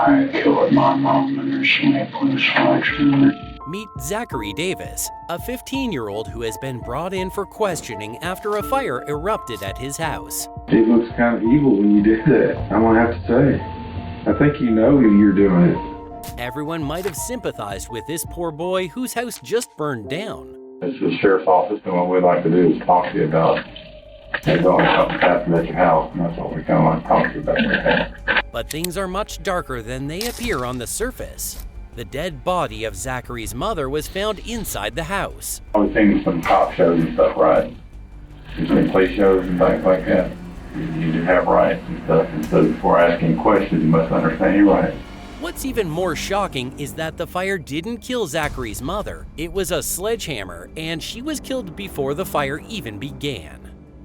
I killed my mom in her sleep with a sledgehammer. Meet Zachary Davis, a 15-year-old who has been brought in for questioning after a fire erupted at his house. It looks kind of evil when you did that, I'm gonna have to say. I think you know you're doing it. Everyone might have sympathized with this poor boy whose house just burned down. This is the sheriff's office, and what we'd like to do is talk to you about there's always something happened at your house, and that's what we kind of want to talk to you about right now. But things are much darker than they appear on the surface. The dead body of Zachary's mother was found inside the house. I've seen some cop shows and stuff, right? You've seen police shows and things like that. You do have rights and stuff, and so before asking questions, you must understand your rights. What's even more shocking is that the fire didn't kill Zachary's mother. It was a sledgehammer, and she was killed before the fire even began.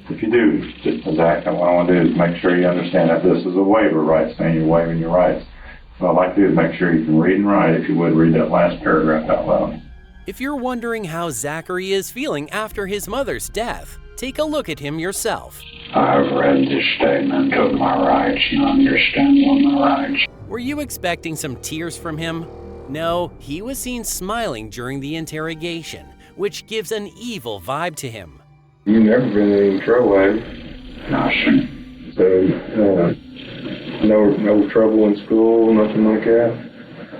If you do, just Zach, what I want to do is make sure you understand that this is a waiver, right? Saying you're waiving your rights. What I'd like to do is make sure you can read and write. If you would, read that last paragraph out loud. If you're wondering how Zachary is feeling after his mother's death, take a look at him yourself. I've read this statement of my rights and understand all my rights. Were you expecting some tears from him? No, he was seen smiling during the interrogation, which gives an evil vibe to him. You've never been in any trouble, have you? No, sir. So, no trouble in school, nothing like that?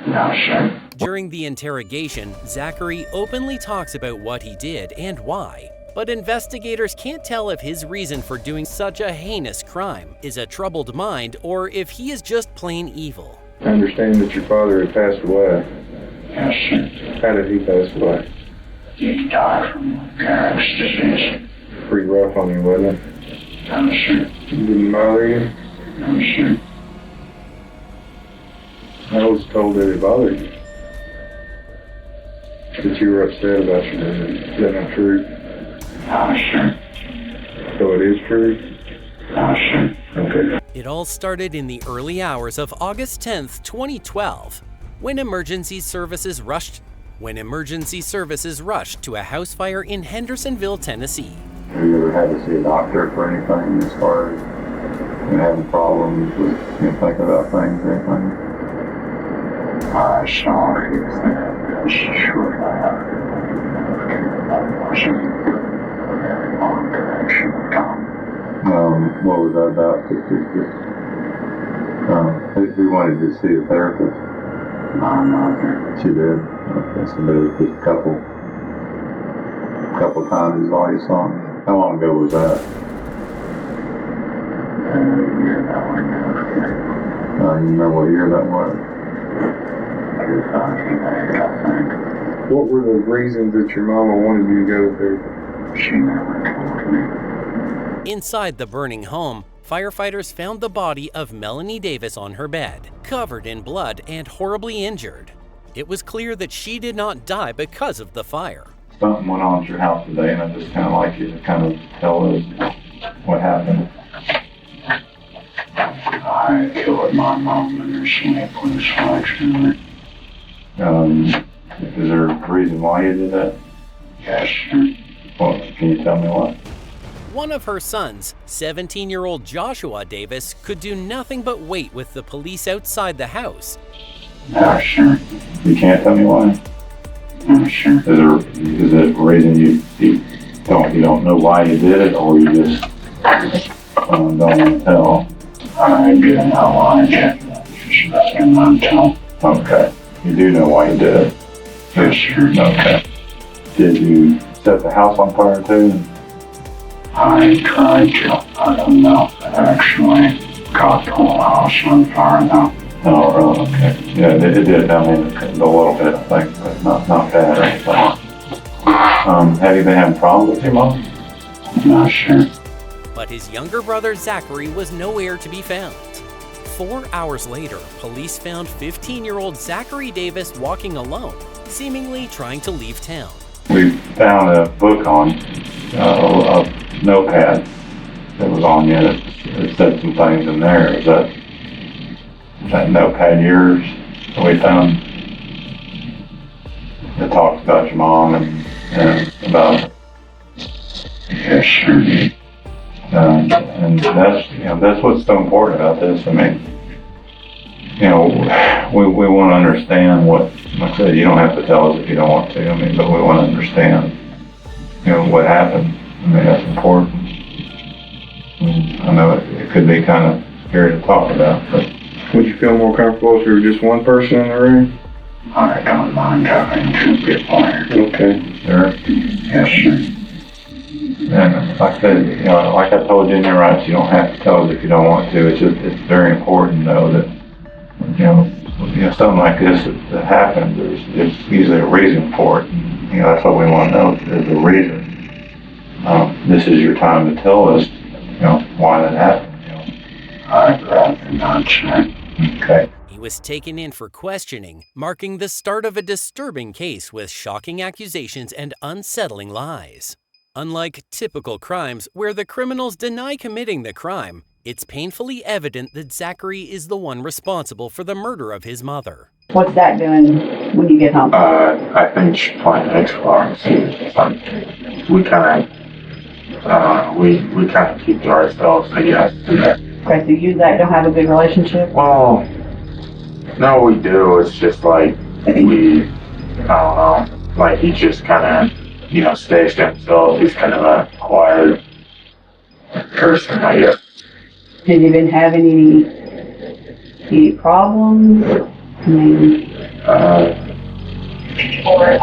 No, sir. During the interrogation, Zachary openly talks about what he did and why. But investigators can't tell if his reason for doing such a heinous crime is a troubled mind or if he is just plain evil. I understand that your father had passed away. Yes, sir. How did he pass away? He died from Garrett's disease. Pretty rough on you, wasn't it? No, sir. It didn't bother you? No, sir. I was told that it bothered you. That you were upset about your dad. Is that not true? No, sir. So it is true? No, sir. Okay. It all started in the early hours of August 10th, 2012, when emergency services rushed to a house fire in Hendersonville, Tennessee. Have you ever had to see a doctor for anything as far as having problems with thinking about things or anything? I saw a therapist shortly after that was in very long direction of time. What was that about? Who wanted to see a therapist? My mother. She did. Okay, so there was just a couple times is all you saw. How long ago was that? Year that one goes. You remember what year that was? 2008, I think. What were the reasons that your mama wanted you to go to therapy? She never told me. Inside the burning home, firefighters found the body of Melanie Davis on her bed, covered in blood and horribly injured. It was clear that she did not die because of the fire. Something went on at your house today, and I'd just kind of like you to kind of tell us what happened. I killed my mom in her sleep with a sledgehammer. Is there a reason why you did that? Yes, sir. Well, can you tell me what? One of her sons, 17-year-old Joshua Davis, could do nothing but wait with the police outside the house. No, sir. You can't tell me why? No, sir. Is it a reason you don't know why you did it, or you just don't want to tell? I do know why I did it. She doesn't want to tell. Okay. You do know why you did it? Yes, sir. Okay. Did you set the house on fire too? I tried to. I don't know. Actually, got the whole house on fire now. Oh, really? Okay. Yeah, it did. I mean, a little bit, I think, but not bad or anything. Have you been having problems with your mom? No, sir. But his younger brother Zachary was nowhere to be found. 4 hours later, police found 15-year-old Zachary Davis walking alone, seemingly trying to leave town. We found a book on a notepad that was on you that said some things in there. Is that notepad yours that we found? It talks about your mom and about. Yes, sir. And that's what's so important about this. I mean, we want to understand what, like I said, you don't have to tell us if you don't want to, but we want to understand, what happened. That's important. I know it could be kind of scary to talk about, but. Would you feel more comfortable if there was just one person in the room? I don't mind having 2 people here. Okay. Sure. Yes, sir. And like I said, like I told you in your rights, you don't have to tell us if you don't want to. It's very important though that, something like this that happens, there's usually a reason for it. And, that's what we want to know, if there's a reason. This is your time to tell us, why that happened. I'd rather not, sir. Okay. He was taken in for questioning, marking the start of a disturbing case with shocking accusations and unsettling lies. Unlike typical crimes where the criminals deny committing the crime, it's painfully evident that Zachary is the one responsible for the murder of his mother. What's Zach doing when you get home? I think she's playing Xbox. We kind of keep to ourselves, I guess. Okay, so you and Zach don't have a good relationship? Well, no, we do. It's just like I don't know. Like he just kind of, stays to himself. He's kind of a quiet person, I guess. Has he been having any problems? He's always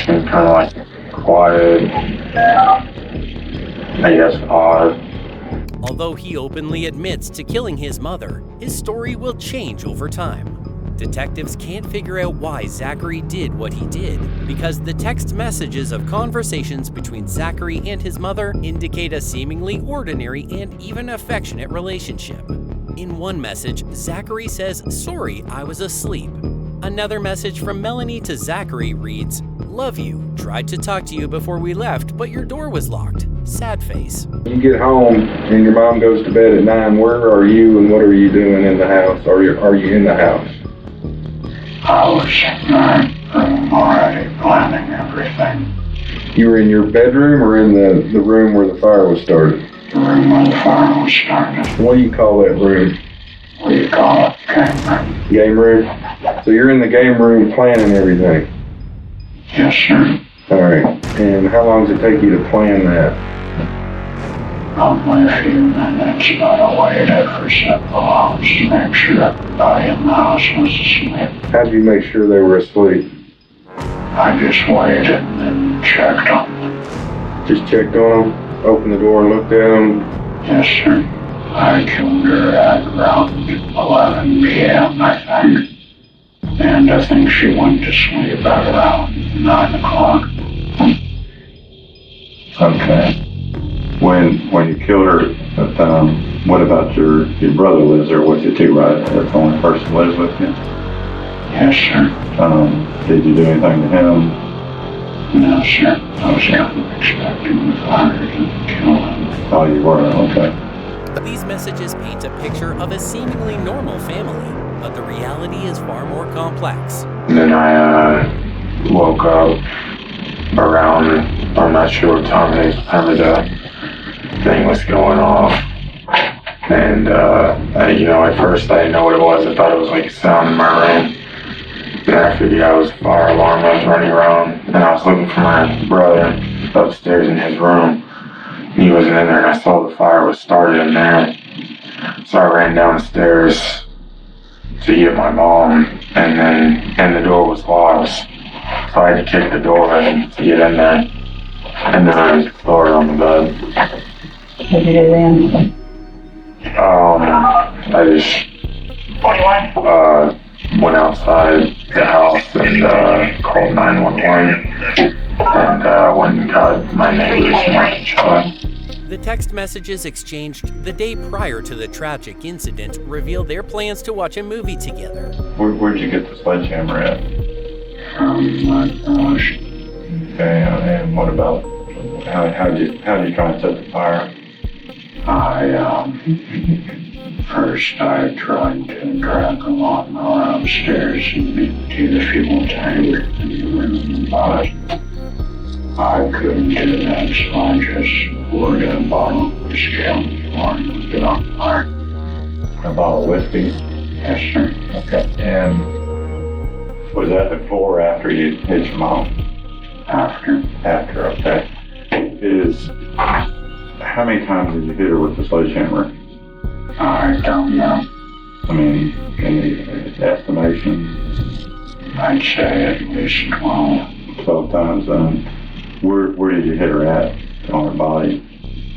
been kind of like quiet. I guess odd. Although he openly admits to killing his mother, his story will change over time. Detectives can't figure out why Zachary did what he did because the text messages of conversations between Zachary and his mother indicate a seemingly ordinary and even affectionate relationship. In one message, Zachary says, "Sorry, I was asleep." Another message from Melanie to Zachary reads, "Love you. Tried to talk to you before we left, but your door was locked. Sad face." You get home and your mom goes to bed at 9. Where are you and what are you doing in the house? Are you in the house? I was in my room already planning everything. You were in your bedroom or in the room where the fire was started? The room where the fire was started. What do you call that room? What do you call it? Game room. Game room? So you're in the game room planning everything? Yes, sir. Alright. And how long does it take you to plan that? Probably a few minutes, but I waited for several hours to make sure everybody in the house was asleep. How did you make sure they were asleep? I just waited and then checked on them. Just checked on them, opened the door and looked at them? Yes, sir. I killed her at around 11 p.m., I think. And I think she went to sleep at around 9 o'clock. Okay. When you killed her, what about your brother lives there with you too, right? That's the only person who lives with you? Yes, sir. Did you do anything to him? No, sir. I was kind of expecting the fire to kill him. Oh, you were? Okay. These messages paint a picture of a seemingly normal family, but the reality is far more complex. And then I woke up around, I'm not sure what time the thing was going off. And, at first I didn't know what it was. I thought it was like a sound in my room. Then I figured out it was a fire alarm. I was running around and I was looking for my brother upstairs in his room. He wasn't in there and I saw the fire was started in there. So I ran down the stairs to get my mom and the door was locked. So I had to kick the door in to get in there. And then I was lowered on the bed. What did you do then? I just went outside the house and called 911 and went and got my neighbors and my child. The text messages exchanged the day prior to the tragic incident reveal their plans to watch a movie together. Where'd you get the sledgehammer at? My gosh. Okay, and what about, how did you try and set the fire? First I tried to drag a lawnmower upstairs and empty the fuel tank in the room, but I couldn't do that, so I just poured a bottle of whiskey on the floor and put it on fire. a bottle of whiskey? Yes, sir. Okay. And was that before or after you hit your mom? After. After, okay. How many times did you hit her with the sledgehammer? I don't know. I mean, any estimation? I'd say at least 12. 12 times then. Where did you hit her at on her body?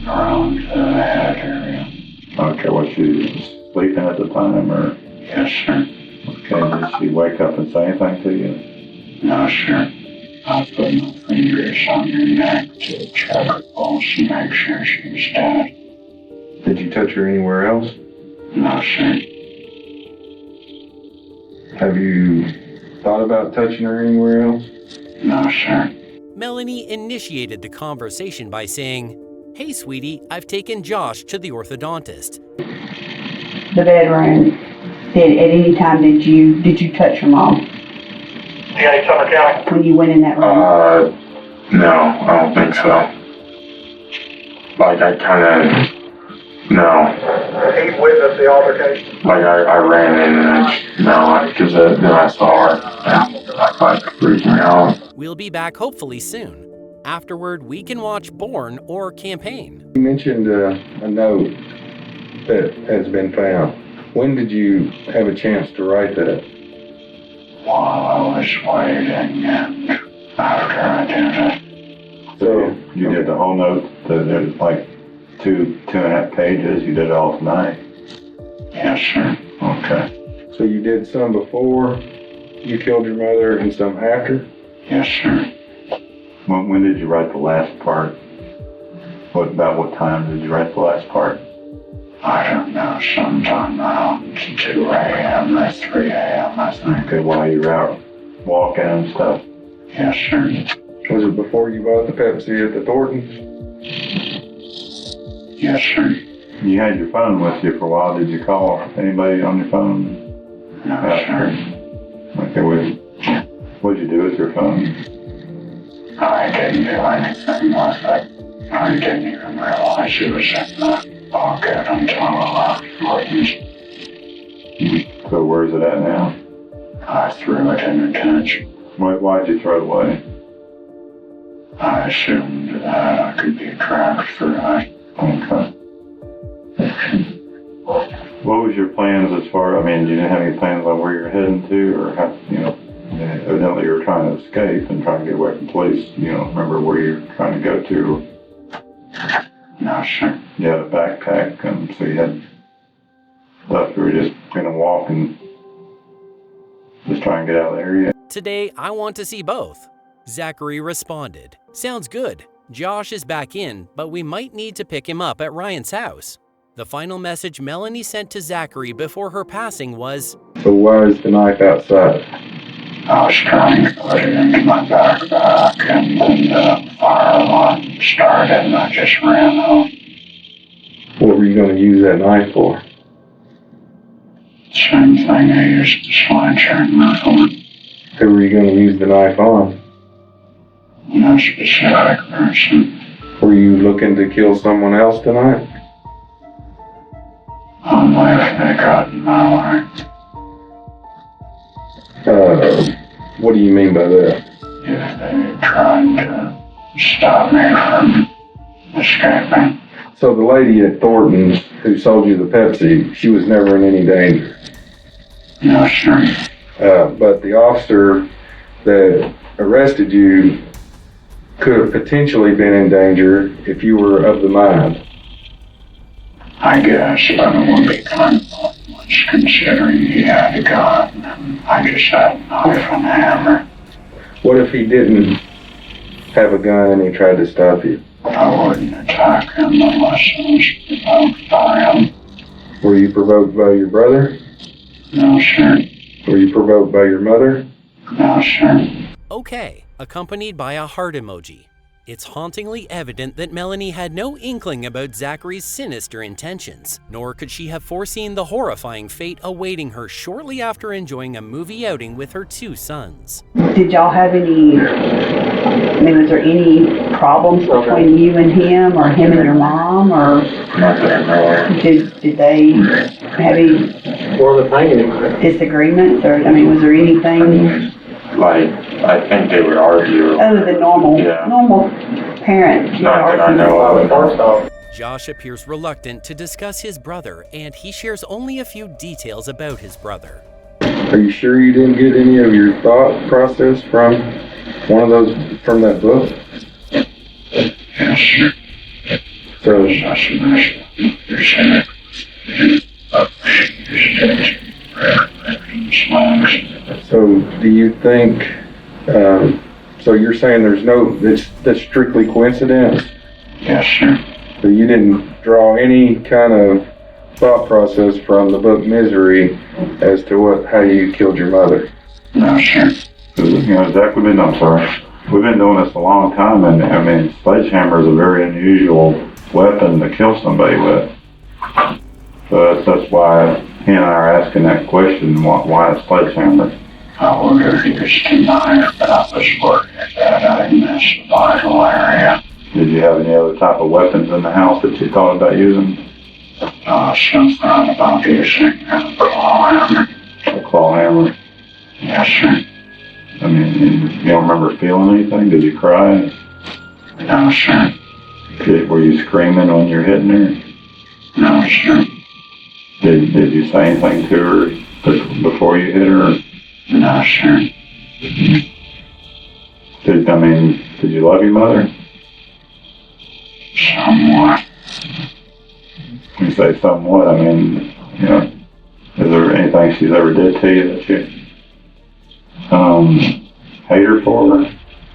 Around the head area. Okay, was she sleeping at the time or? Yes, sir. Okay, did she wake up and say anything to you? No, sir. I put my fingers on her neck to try to pulse and make sure she's dead. Did you touch her anywhere else? No, sir. Have you thought about touching her anywhere else? No, sir. Melanie initiated the conversation by saying, "Hey, sweetie, I've taken Josh to the orthodontist." The bedroom. At any time did you touch your mom DA Sumner County. when you went in that room? No, I don't think so. Like, I kinda, no. He witnessed the altercation. Like, I ran in and because then I saw her. And like, freaked me out. We'll be back hopefully soon. Afterward, we can watch Born or Campaign. You mentioned a note that has been found. When did you have a chance to write that? While I was waiting and after I did it. So You did the whole note, that it was like two and a half pages, you did it all tonight? Yes, sir. Okay. So you did some before you killed your mother and some after? Yes, sir. When did you write the last part? About what time did you write the last part? I don't know, sometime around 2 a.m. or 3 a.m. I think. Okay, while you were out walking and stuff? Yes, sir. Was it before you bought the Pepsi at the Thorntons? Yes, sir. You had your phone with you for a while. Did you call anybody on your phone? No, sir. Okay, what'd you do with your phone? I didn't do anything with it. I didn't even realize it was in the pocket until I left Thornton's. So where's it at now? I threw it in a ditch. Why'd you throw it away? I assumed that I could be tracked for that. Okay. What was your plans as far, I mean, you didn't have any plans on where you're heading to or how, evidently you were trying to escape and trying to get away from police. You don't remember where you're trying to go to. No, sir. You had a backpack, so you had stuff you were just going to walk and just try and get out of the area. Today, I want to see both. Zachary responded, "Sounds good. Josh is back in, but we might need to pick him up at Ryan's house." The final message Melanie sent to Zachary before her passing was, So why is the knife outside? I was trying to put it into my backpack and then the fire alarm started and I just ran out. What were you going to use that knife for? Same thing I used the slasher in my phone. Who were you going to use the knife on? No specific person. Were you looking to kill someone else tonight? Only if they got in my way. What do you mean by that? If they tried to stop me from escaping. So the lady at Thornton's who sold you the Pepsi, she was never in any danger. No, sir. But the officer that arrested you could have potentially been in danger if you were of the mind. I guess, but it would be kind of much considering he had a gun and I just had a knife and a hammer. What if he didn't have a gun and he tried to stop you? I wouldn't attack him unless I was provoked by him. Were you provoked by your brother? No, sir. Were you provoked by your mother? No, sir. "Okay," accompanied by a heart emoji. It's hauntingly evident that Melanie had no inkling about Zachary's sinister intentions, nor could she have foreseen the horrifying fate awaiting her shortly after enjoying a movie outing with her 2 sons. Did y'all have any, I mean, was there any problems between you and him, or him and your mom, or Not that I know of. did they have any Or the painting. disagreements, or, I mean, was there anything Like, I think they would argue. other than normal, Yeah. normal parents? Not that I know of. First off, Josh appears reluctant to discuss his brother, and he shares only a few details about his brother. Are you sure you didn't get any of your thought process from one of those, from that book? Yeah, sure. So, so do you think, so you're saying there's no, that's strictly coincidence? Yeah, sure. So you didn't draw any kind of thought process from the book Misery as to how you killed your mother? No, sure. Zach, we've been doing this a long time, and I mean, sledgehammer is a very unusual weapon to kill somebody with. So that's why he and I are asking that question, why a sledgehammer? I was just denied, but I was working at that in this vital area. Did you have any other type of weapons in the house that you thought about using? Something about using a claw hammer. A claw hammer? Yes, sir. I mean, you don't remember feeling anything? Did you cry? No, sir. Were you screaming when you were hitting her? No, sir. Did you say anything to her before you hit her? No, sir. Did you love your mother? Somewhat. You say somewhat, I mean, you know, is there anything she's ever did to you that you hate her for?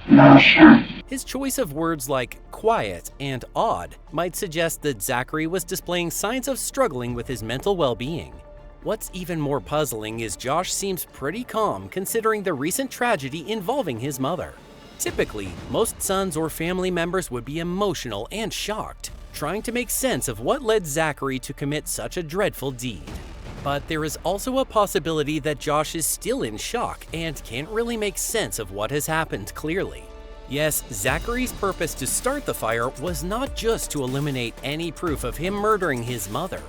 No, sir. His choice of words like quiet and odd might suggest that Zachary was displaying signs of struggling with his mental well-being. What's even more puzzling is Josh seems pretty calm considering the recent tragedy involving his mother. Typically, most sons or family members would be emotional and shocked, trying to make sense of what led Zachary to commit such a dreadful deed. But there is also a possibility that Josh is still in shock and can't really make sense of what has happened clearly. Yes, Zachary's purpose to start the fire was not just to eliminate any proof of him murdering his mother.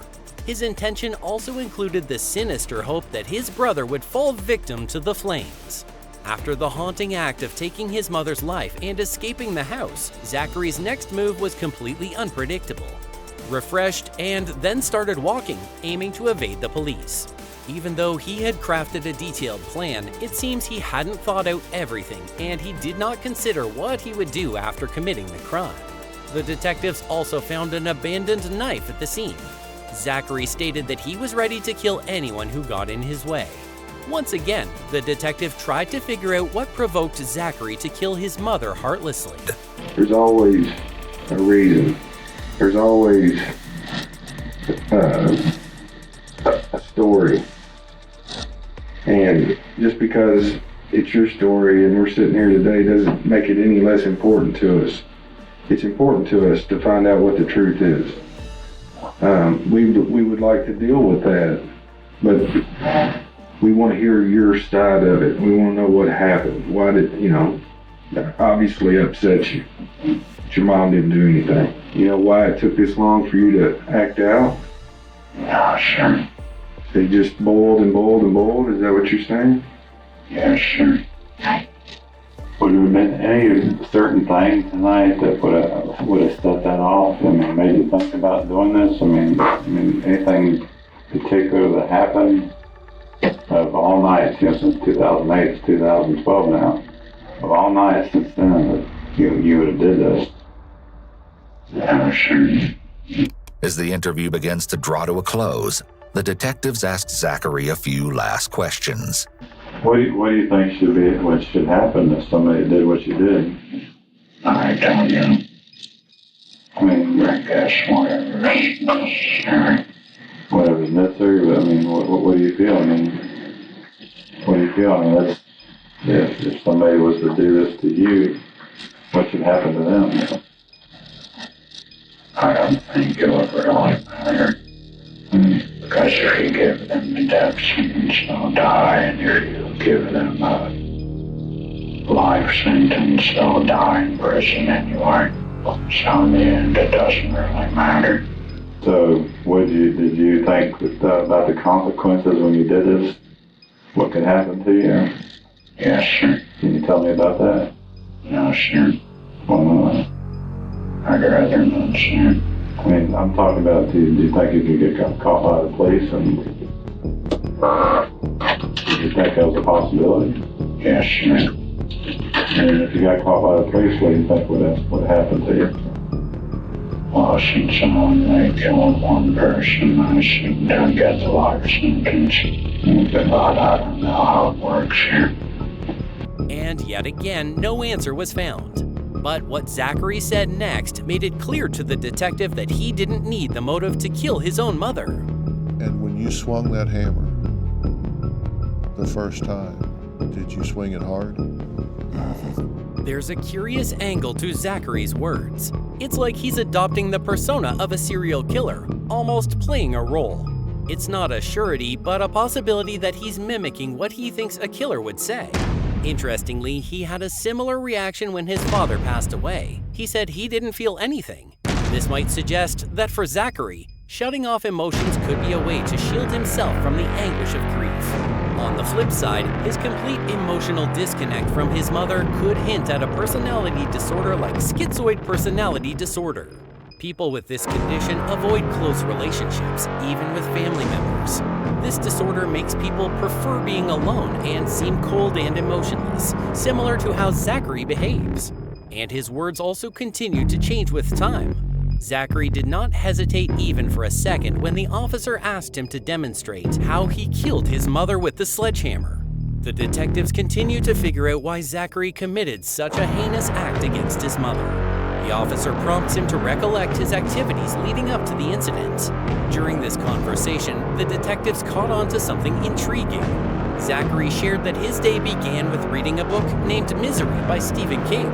His intention also included the sinister hope that his brother would fall victim to the flames. After the haunting act of taking his mother's life and escaping the house, Zachary's next move was completely unpredictable. Refreshed and then started walking, aiming to evade the police. Even though he had crafted a detailed plan, it seems he hadn't thought out everything, and he did not consider what he would do after committing the crime. The detectives also found an abandoned knife at the scene. Zachary stated that he was ready to kill anyone who got in his way. Once again, the detective tried to figure out what provoked Zachary to kill his mother heartlessly. There's always a reason. There's always a story. And just because it's your story and we're sitting here today doesn't make it any less important to us. It's important to us to find out what the truth is. We would like to deal with that, but we want to hear your side of it. We want to know what happened. Why did, that obviously upset you. But your mom didn't do anything. You know why it took this long for you to act out? No, sir. They just boiled and boiled and boiled? Is that what you're saying? Yes, sir. Would there have been any certain thing tonight that would have set that off? I mean, made you think about doing this? I mean, anything particular that happened? Of all nights, since 2008, it's 2012 now. Of all nights since then, you would have did this. No, sir. As the interview begins to draw to a close, the detectives asked Zachary a few last questions. What do you think what should happen if somebody did what you did? I don't know. I mean, I guess whatever's necessary. whatever's necessary, but I mean, what do you feel? I mean, what do you feel? I mean, if somebody was to do this to you, what should happen to them? I don't think it would really matter. Because if you give them the death sentence, they'll die, and if you give them a life sentence, they'll die in prison anyway. So in the end, it doesn't really matter. So, did you think that, about the consequences when you did this? What could happen to you? Yes, sir. Can you tell me about that? No, sir. Well, I'd rather not, sir. I mean, I'm talking about, do you think you could get caught by the police, and do you think that was a possibility? Yes, sir. And if you got caught by the police, what do you think would happen to you? Well, since I only killed one person, I shouldn't get the life sentence. But I don't know how it works here. And yet again, no answer was found. But what Zachary said next made it clear to the detective that he didn't need the motive to kill his own mother. And when you swung that hammer the first time, did you swing it hard? There's a curious angle to Zachary's words. It's like he's adopting the persona of a serial killer, almost playing a role. It's not a surety, but a possibility that he's mimicking what he thinks a killer would say. Interestingly, he had a similar reaction when his father passed away. He said he didn't feel anything. This might suggest that for Zachary, shutting off emotions could be a way to shield himself from the anguish of grief. On the flip side, his complete emotional disconnect from his mother could hint at a personality disorder like schizoid personality disorder. People with this condition avoid close relationships, even with family members. This disorder makes people prefer being alone and seem cold and emotionless, similar to how Zachary behaves. And his words also continue to change with time. Zachary did not hesitate even for a second when the officer asked him to demonstrate how he killed his mother with the sledgehammer. The detectives continue to figure out why Zachary committed such a heinous act against his mother. The officer prompts him to recollect his activities leading up to the incident. During this conversation, the detectives caught on to something intriguing. Zachary shared that his day began with reading a book named Misery by Stephen King.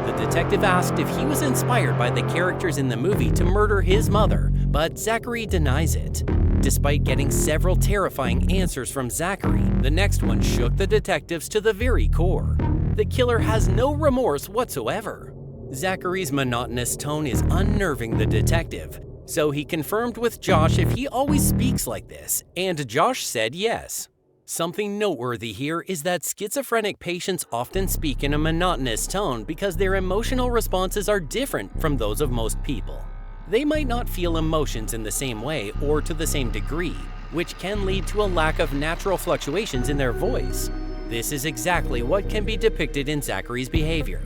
The detective asked if he was inspired by the characters in the movie to murder his mother, but Zachary denies it. Despite getting several terrifying answers from Zachary, the next one shook the detectives to the very core. The killer has no remorse whatsoever. Zachary's monotonous tone is unnerving the detective, so he confirmed with Josh if he always speaks like this, and Josh said yes. Something noteworthy here is that schizophrenic patients often speak in a monotonous tone because their emotional responses are different from those of most people. They might not feel emotions in the same way or to the same degree, which can lead to a lack of natural fluctuations in their voice. This is exactly what can be depicted in Zachary's behavior.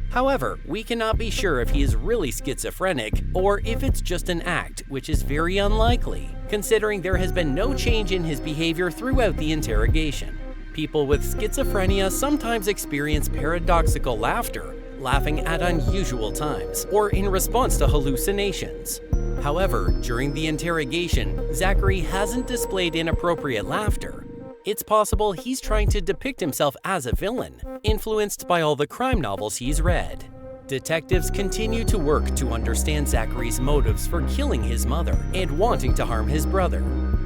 However, we cannot be sure if he is really schizophrenic or if it's just an act, which is very unlikely, considering there has been no change in his behavior throughout the interrogation. People with schizophrenia sometimes experience paradoxical laughter, laughing at unusual times, or in response to hallucinations. However, during the interrogation, Zachary hasn't displayed inappropriate laughter. It's possible he's trying to depict himself as a villain, influenced by all the crime novels he's read. Detectives continue to work to understand Zachary's motives for killing his mother and wanting to harm his brother.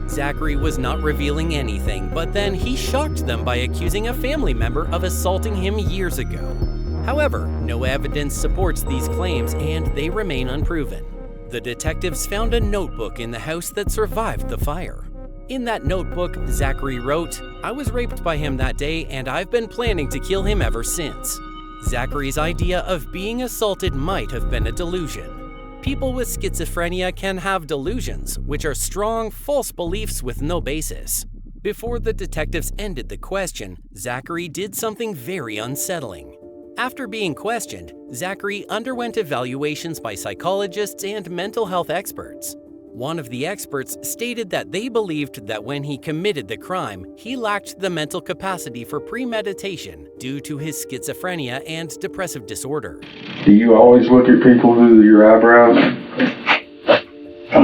Zachary was not revealing anything, but then he shocked them by accusing a family member of assaulting him years ago. However, no evidence supports these claims and they remain unproven. The detectives found a notebook in the house that survived the fire. In that notebook, Zachary wrote, "I was raped by him that day and I've been planning to kill him ever since." Zachary's idea of being assaulted might have been a delusion. People with schizophrenia can have delusions, which are strong, false beliefs with no basis. Before the detectives ended the question, Zachary did something very unsettling. After being questioned, Zachary underwent evaluations by psychologists and mental health experts. One of the experts stated that they believed that when he committed the crime, he lacked the mental capacity for premeditation due to his schizophrenia and depressive disorder. Do you always look at people through your eyebrows? I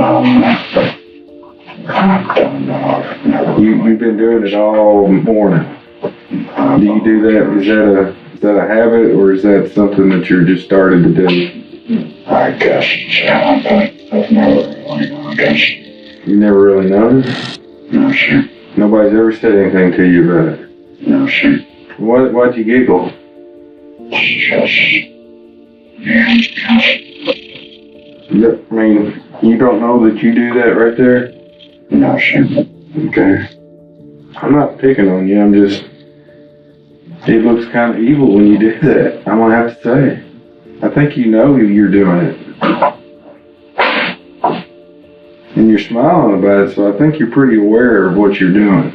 don't know. You've been doing it all morning. Do you do that? Is Is that a habit, or is that something that you're just started to do? I guess it's a habit. I've never really noticed. You never really noticed? No, sir. Nobody's ever said anything to you about it? No, sir. Why'd you giggle? I mean, you don't know that you do that right there? No, sir. Okay. I'm not picking on you, I'm just... It looks kind of evil when you do that, I'm gonna have to say. I think you know you're doing it. And you're smiling about it, so I think you're pretty aware of what you're doing.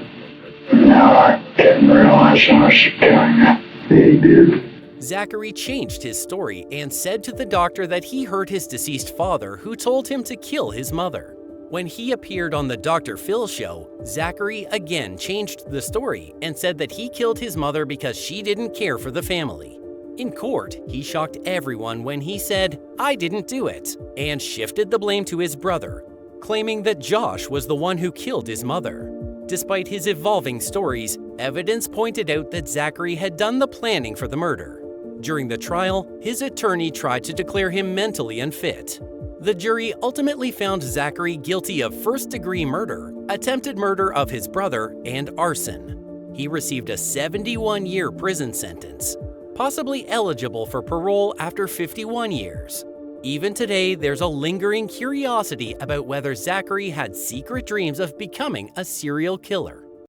No, I didn't realize I was doing it. Yeah, you did. Zachary changed his story and said to the doctor that he hurt his deceased father, who told him to kill his mother. When he appeared on the Dr. Phil show, Zachary again changed the story and said that he killed his mother because she didn't care for the family. In court, he shocked everyone when he said, "I didn't do it," and shifted the blame to his brother, claiming that Josh was the one who killed his mother. Despite his evolving stories, evidence pointed out that Zachary had done the planning for the murder. During the trial, his attorney tried to declare him mentally unfit. The jury ultimately found Zachary guilty of first-degree murder, attempted murder of his brother, and arson. He received a 71-year prison sentence, possibly eligible for parole after 51 years. Even today, there's a lingering curiosity about whether Zachary had secret dreams of becoming a serial killer.